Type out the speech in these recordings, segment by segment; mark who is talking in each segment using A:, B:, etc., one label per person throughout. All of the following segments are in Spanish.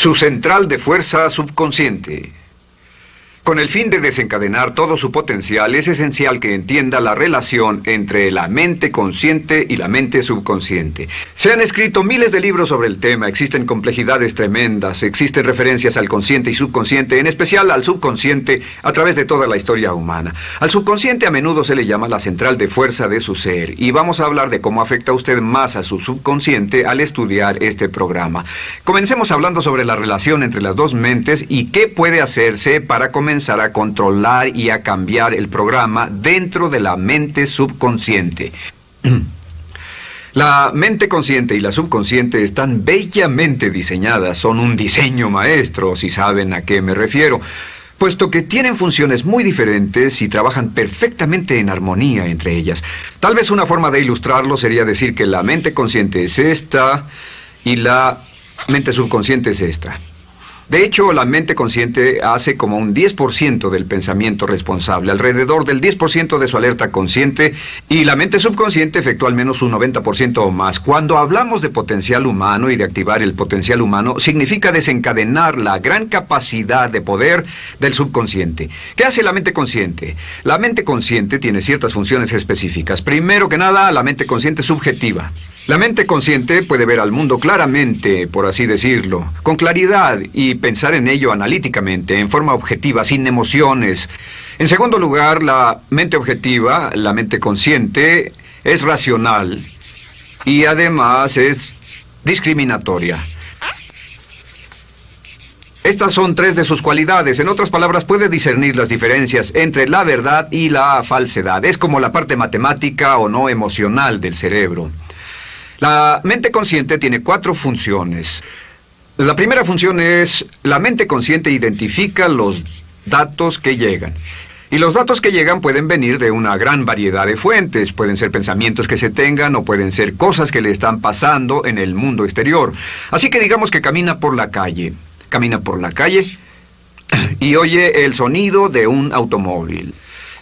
A: Su central de fuerza subconsciente. Con el fin de desencadenar todo su potencial, es esencial que entienda la relación entre la mente consciente y la mente subconsciente. Se han escrito miles de libros sobre el tema, existen complejidades tremendas, existen referencias al consciente y subconsciente, en especial al subconsciente a través de toda la historia humana. Al subconsciente a menudo se le llama la central de fuerza de su ser, y vamos a hablar de cómo afecta usted más a su subconsciente al estudiar este programa. Comencemos hablando sobre la relación entre las dos mentes y qué puede hacerse para comenzar a controlar y a cambiar el programa dentro de la mente subconsciente. La mente consciente y la subconsciente están bellamente diseñadas, son un diseño maestro, si saben a qué me refiero, puesto que tienen funciones muy diferentes y trabajan perfectamente en armonía entre ellas. Tal vez una forma de ilustrarlo sería decir que la mente consciente es esta y la mente subconsciente es esta. De hecho, la mente consciente hace como un 10% del pensamiento responsable, alrededor del 10% de su alerta consciente, y la mente subconsciente efectúa al menos un 90% o más. Cuando hablamos de potencial humano y de activar el potencial humano, significa desencadenar la gran capacidad de poder del subconsciente. ¿Qué hace la mente consciente? La mente consciente tiene ciertas funciones específicas. Primero que nada, la mente consciente es subjetiva. La mente consciente puede ver al mundo claramente, por así decirlo, con claridad y pensar en ello analíticamente, en forma objetiva, sin emociones. En segundo lugar, la mente objetiva, la mente consciente, es racional y además es discriminatoria. Estas son tres de sus cualidades. En otras palabras, puede discernir las diferencias entre la verdad y la falsedad. Es como la parte matemática o no emocional del cerebro. La mente consciente tiene 4 funciones. La primera función es, la mente consciente identifica los datos que llegan. Y los datos que llegan pueden venir de una gran variedad de fuentes. Pueden ser pensamientos que se tengan o pueden ser cosas que le están pasando en el mundo exterior. Así que digamos que camina por la calle. Camina por la calle y oye el sonido de un automóvil.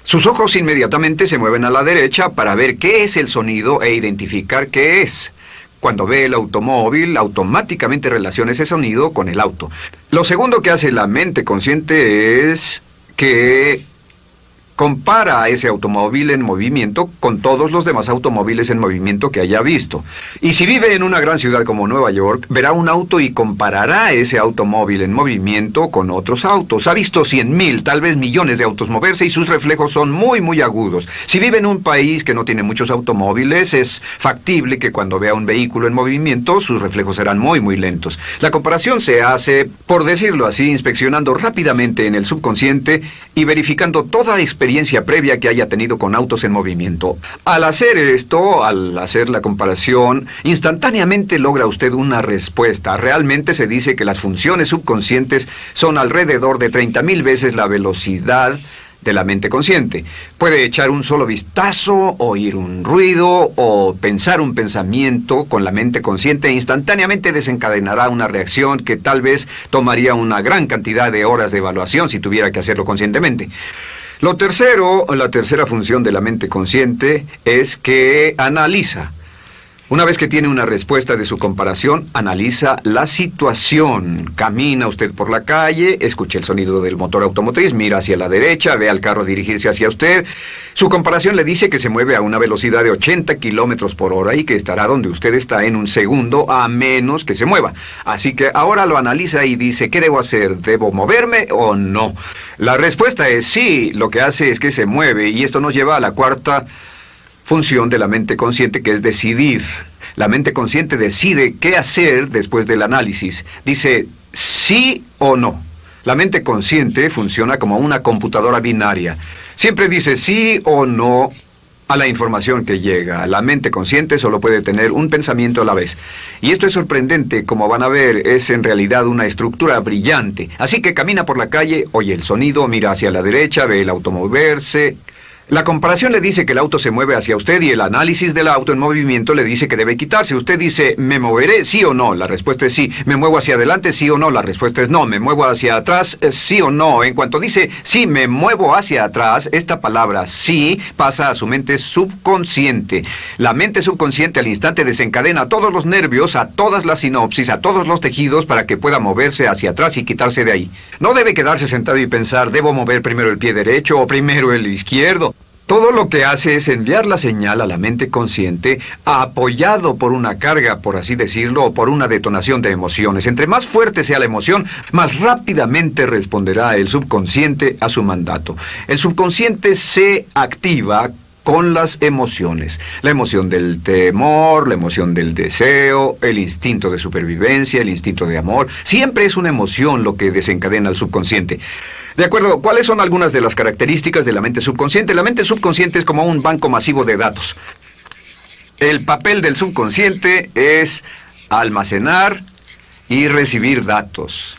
A: Sus ojos inmediatamente se mueven a la derecha para ver qué es el sonido e identificar qué es. Cuando ve el automóvil, automáticamente relaciona ese sonido con el auto. Lo segundo que hace la mente consciente es que compara a ese automóvil en movimiento con todos los demás automóviles en movimiento que haya visto. Y si vive en una gran ciudad como Nueva York, verá un auto y comparará ese automóvil en movimiento con otros autos. Ha visto 100,000, tal vez millones de autos moverse y sus reflejos son muy, muy agudos. Si vive en un país que no tiene muchos automóviles, es factible que cuando vea un vehículo en movimiento, sus reflejos serán muy, muy lentos. La comparación se hace, por decirlo así, inspeccionando rápidamente en el subconsciente y verificando toda experiencia previa que haya tenido con autos en movimiento. Al hacer esto, al hacer la comparación, instantáneamente logra usted una respuesta. Realmente se dice que las funciones subconscientes son alrededor de 30,000 veces la velocidad de la mente consciente. Puede echar un solo vistazo, oír un ruido o pensar un pensamiento con la mente consciente e instantáneamente desencadenará una reacción que tal vez tomaría una gran cantidad de horas de evaluación si tuviera que hacerlo conscientemente. La tercera función de la mente consciente es que analiza. Una vez que tiene una respuesta de su comparación, analiza la situación. Camina usted por la calle, escucha el sonido del motor automotriz, mira hacia la derecha, ve al carro dirigirse hacia usted. Su comparación le dice que se mueve a una velocidad de 80 kilómetros por hora y que estará donde usted está en un segundo, a menos que se mueva. Así que ahora lo analiza y dice, ¿qué debo hacer? ¿Debo moverme o no? La respuesta es sí, lo que hace es que se mueve, y esto nos lleva a la cuarta función de la mente consciente, que es decidir. La mente consciente decide qué hacer después del análisis. Dice sí o no. La mente consciente funciona como una computadora binaria. Siempre dice sí o no a la información que llega. La mente consciente solo puede tener un pensamiento a la vez. Y esto es sorprendente, como van a ver, es en realidad una estructura brillante. Así que camina por la calle, oye el sonido, mira hacia la derecha, ve el auto moverse. La comparación le dice que el auto se mueve hacia usted y el análisis del auto en movimiento le dice que debe quitarse. Usted dice, ¿me moveré? ¿Sí o no? La respuesta es sí. ¿Me muevo hacia adelante? ¿Sí o no? La respuesta es no. ¿Me muevo hacia atrás? ¿Sí o no? En cuanto dice, sí, me muevo hacia atrás, esta palabra sí pasa a su mente subconsciente. La mente subconsciente al instante desencadena todos los nervios, a todas las sinapsis, a todos los tejidos para que pueda moverse hacia atrás y quitarse de ahí. No debe quedarse sentado y pensar, ¿debo mover primero el pie derecho o primero el izquierdo? Todo lo que hace es enviar la señal a la mente consciente, apoyado por una carga, por así decirlo, o por una detonación de emociones. Entre más fuerte sea la emoción, más rápidamente responderá el subconsciente a su mandato. El subconsciente se activa con las emociones. La emoción del temor, la emoción del deseo, el instinto de supervivencia, el instinto de amor. Siempre es una emoción lo que desencadena al subconsciente. De acuerdo, ¿cuáles son algunas de las características de la mente subconsciente? La mente subconsciente es como un banco masivo de datos. El papel del subconsciente es almacenar y recibir datos.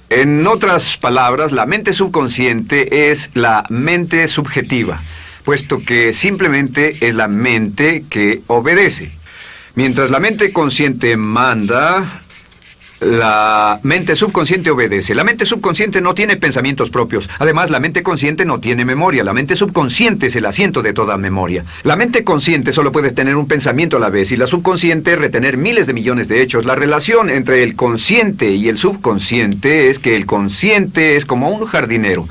A: En otras palabras, la mente subconsciente es la mente subjetiva, puesto que simplemente es la mente que obedece. Mientras la mente consciente manda, la mente subconsciente obedece. La mente subconsciente no tiene pensamientos propios. Además, la mente consciente no tiene memoria. La mente subconsciente es el asiento de toda memoria. La mente consciente solo puede tener un pensamiento a la vez y la subconsciente retener miles de millones de hechos. La relación entre el consciente y el subconsciente es que el consciente es como un jardinero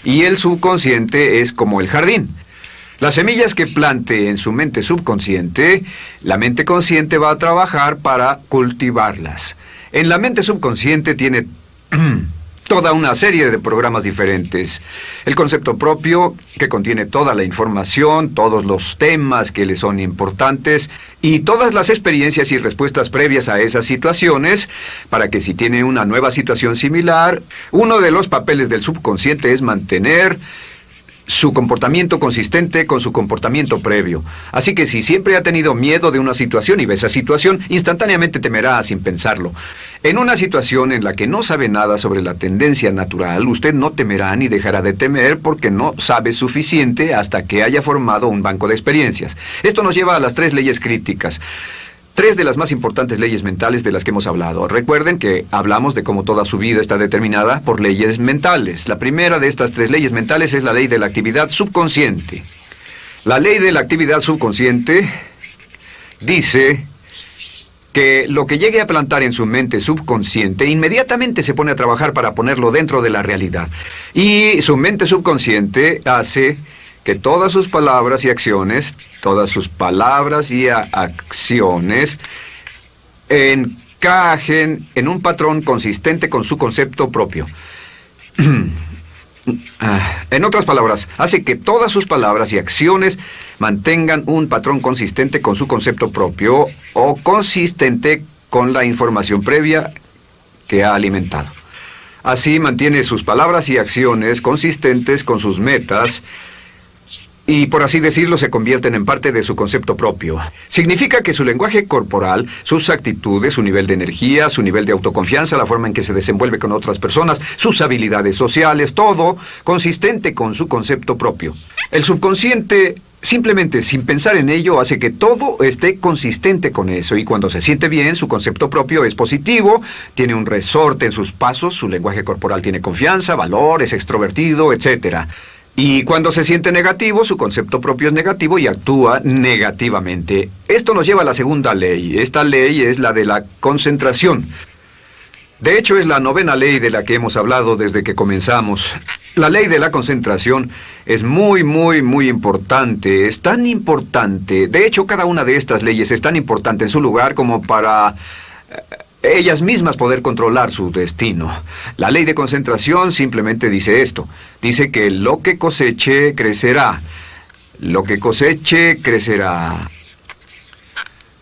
A: y el subconsciente es como el jardín. Las semillas que plante en su mente subconsciente, la mente consciente va a trabajar para cultivarlas. En la mente subconsciente tiene toda una serie de programas diferentes. El concepto propio, que contiene toda la información, todos los temas que le son importantes y todas las experiencias y respuestas previas a esas situaciones, para que si tiene una nueva situación similar, uno de los papeles del subconsciente es mantener su comportamiento consistente con su comportamiento previo. Así que si siempre ha tenido miedo de una situación y ve esa situación, instantáneamente temerá sin pensarlo. En una situación en la que no sabe nada sobre la tendencia natural, usted no temerá ni dejará de temer porque no sabe suficiente hasta que haya formado un banco de experiencias. Esto nos lleva a las 3 leyes críticas. 3 de las más importantes leyes mentales de las que hemos hablado. Recuerden que hablamos de cómo toda su vida está determinada por leyes mentales. La primera de estas 3 leyes mentales es la ley de la actividad subconsciente. La ley de la actividad subconsciente dice que lo que llegue a plantar en su mente subconsciente inmediatamente se pone a trabajar para ponerlo dentro de la realidad. Y su mente subconsciente hace que todas sus palabras y acciones, encajen en un patrón consistente con su concepto propio. En otras palabras, hace que todas sus palabras y acciones mantengan un patrón consistente con su concepto propio o consistente con la información previa que ha alimentado. Así mantiene sus palabras y acciones consistentes con sus metas y, por así decirlo, se convierten en parte de su concepto propio. Significa que su lenguaje corporal, sus actitudes, su nivel de energía, su nivel de autoconfianza, la forma en que se desenvuelve con otras personas, sus habilidades sociales, todo consistente con su concepto propio. El subconsciente, simplemente sin pensar en ello, hace que todo esté consistente con eso, y cuando se siente bien, su concepto propio es positivo, tiene un resorte en sus pasos, su lenguaje corporal tiene confianza, valor, es extrovertido, etc. Y cuando se siente negativo, su concepto propio es negativo y actúa negativamente. Esto nos lleva a la segunda ley. Esta ley es la de la concentración. De hecho, es la 9ª ley de la que hemos hablado desde que comenzamos. La ley de la concentración es muy importante. Es tan importante. De hecho, cada una de estas leyes es tan importante en su lugar como para ellas mismas poder controlar su destino. La ley de concentración simplemente dice esto. Dice que lo que coseche, crecerá. Lo que coseche, crecerá.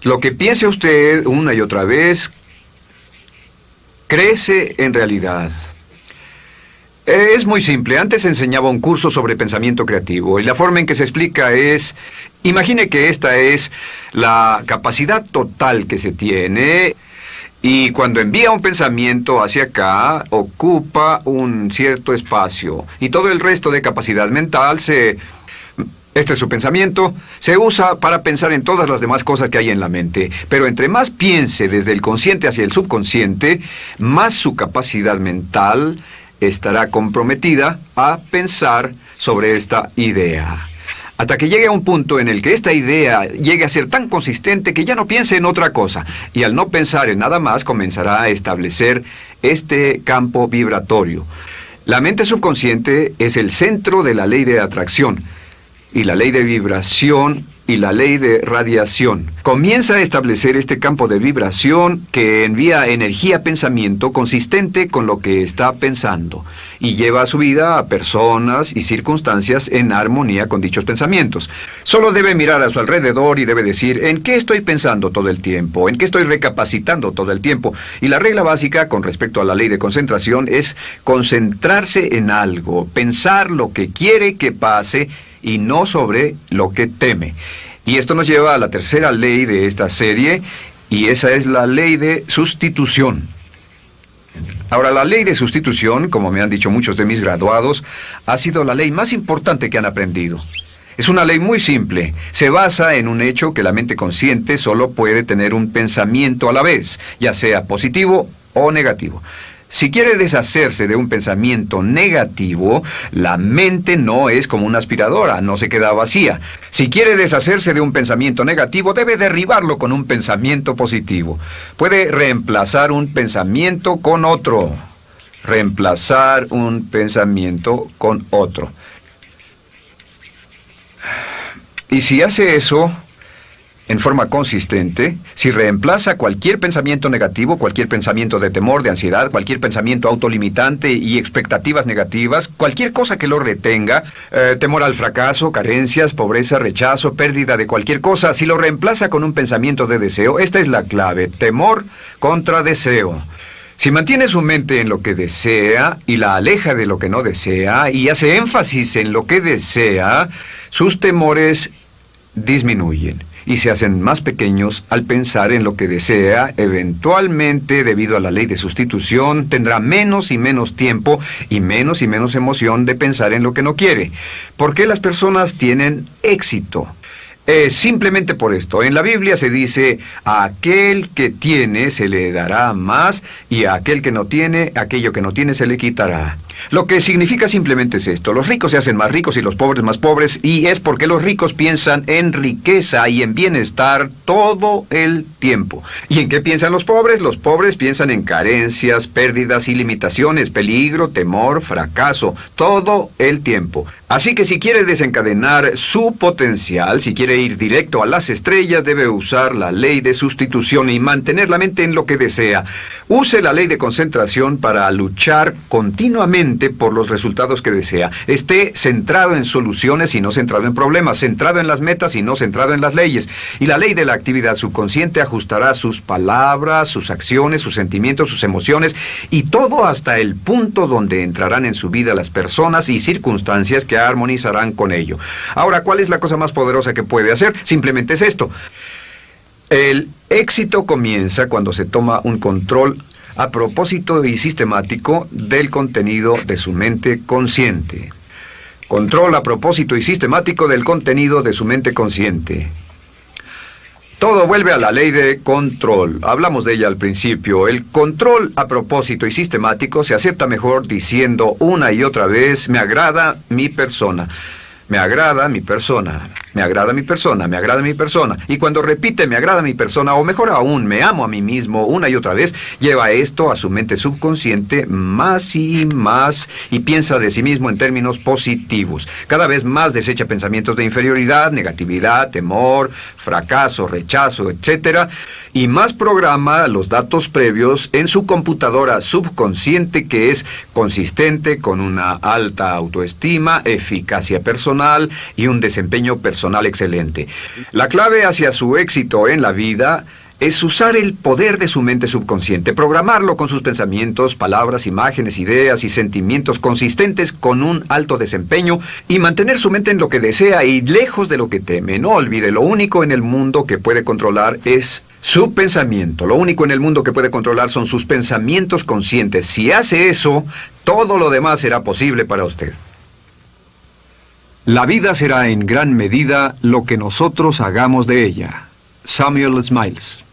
A: Lo que piense usted una y otra vez, crece en realidad. Es muy simple. Antes enseñaba un curso sobre pensamiento creativo y la forma en que se explica es: imagine que esta es la capacidad total que se tiene Y cuando envía un pensamiento hacia acá, ocupa un cierto espacio. Y todo el resto de capacidad mental este es su pensamiento, se usa para pensar en todas las demás cosas que hay en la mente. Pero entre más piense desde el consciente hacia el subconsciente, más su capacidad mental estará comprometida a pensar sobre esta idea. Hasta que llegue a un punto en el que esta idea llegue a ser tan consistente que ya no piense en otra cosa. Y al no pensar en nada más, comenzará a establecer este campo vibratorio. La mente subconsciente es el centro de la ley de atracción, y la ley de vibración y la ley de radiación. Comienza a establecer este campo de vibración que envía energía-pensamiento consistente con lo que está pensando y lleva a su vida a personas y circunstancias en armonía con dichos pensamientos. Solo debe mirar a su alrededor y debe decir, ¿en qué estoy pensando todo el tiempo? ¿En qué estoy recapacitando todo el tiempo? Y la regla básica con respecto a la ley de concentración es concentrarse en algo, pensar lo que quiere que pase y no sobre lo que teme. Y esto nos lleva a la tercera ley de esta serie, y esa es la ley de sustitución. Ahora, la ley de sustitución, como me han dicho muchos de mis graduados, ha sido la ley más importante que han aprendido. Es una ley muy simple. Se basa en un hecho que la mente consciente solo puede tener un pensamiento a la vez, ya sea positivo o negativo. Si quiere deshacerse de un pensamiento negativo, la mente no es como una aspiradora, no se queda vacía. Si quiere deshacerse de un pensamiento negativo, debe derribarlo con un pensamiento positivo. Puede reemplazar un pensamiento con otro. Reemplazar un pensamiento con otro. Y si hace eso en forma consistente, si reemplaza cualquier pensamiento negativo, cualquier pensamiento de temor, de ansiedad, cualquier pensamiento autolimitante y expectativas negativas, cualquier cosa que lo retenga, temor al fracaso, carencias, pobreza, rechazo, pérdida de cualquier cosa, si lo reemplaza con un pensamiento de deseo, esta es la clave: temor contra deseo. Si mantiene su mente en lo que desea y la aleja de lo que no desea y hace énfasis en lo que desea, sus temores disminuyen y se hacen más pequeños al pensar en lo que desea. Eventualmente, debido a la ley de sustitución, tendrá menos y menos tiempo y menos emoción de pensar en lo que no quiere. ¿Por qué las personas tienen éxito? Simplemente por esto. En la Biblia se dice, a aquel que tiene se le dará más, y a aquel que no tiene, aquello que no tiene se le quitará. Lo que significa simplemente es esto: los ricos se hacen más ricos y los pobres más pobres, y es porque los ricos piensan en riqueza y en bienestar todo el tiempo. ¿Y en qué piensan los pobres? Los pobres piensan en carencias, pérdidas y limitaciones, peligro, temor, fracaso, todo el tiempo. Así que si quiere desencadenar su potencial, si quiere ir directo a las estrellas, debe usar la ley de sustitución y mantener la mente en lo que desea. Use la ley de concentración para luchar continuamente por los resultados que desea. Esté centrado en soluciones y no centrado en problemas, centrado en las metas y no centrado en las leyes. Y la ley de la actividad subconsciente ajustará sus palabras, sus acciones, sus sentimientos, sus emociones y todo hasta el punto donde entrarán en su vida las personas y circunstancias que armonizarán con ello. Ahora, ¿cuál es la cosa más poderosa que puede hacer? Simplemente es esto. El éxito comienza cuando se toma un control a propósito y sistemático del contenido de su mente consciente. Control a propósito y sistemático del contenido de su mente consciente. Todo vuelve a la ley de control. Hablamos de ella al principio. El control a propósito y sistemático se acepta mejor diciendo una y otra vez: me agrada mi persona. Me agrada mi persona, me agrada mi persona, me agrada mi persona. Y cuando repite me agrada mi persona, o mejor aún, me amo a mí mismo una y otra vez, lleva esto a su mente subconsciente más y más y piensa de sí mismo en términos positivos. Cada vez más desecha pensamientos de inferioridad, negatividad, temor, fracaso, rechazo, etc. Y más programa los datos previos en su computadora subconsciente, que es consistente con una alta autoestima, eficacia personal y un desempeño personal excelente. La clave hacia su éxito en la vida es usar el poder de su mente subconsciente, programarlo con sus pensamientos, palabras, imágenes, ideas y sentimientos consistentes con un alto desempeño y mantener su mente en lo que desea y lejos de lo que teme. No olvide, lo único en el mundo que puede controlar es Su pensamiento. Lo único en el mundo que puede controlar son sus pensamientos conscientes. Si hace eso, todo lo demás será posible para usted. La vida será en gran medida lo que nosotros hagamos de ella. Samuel Smiles.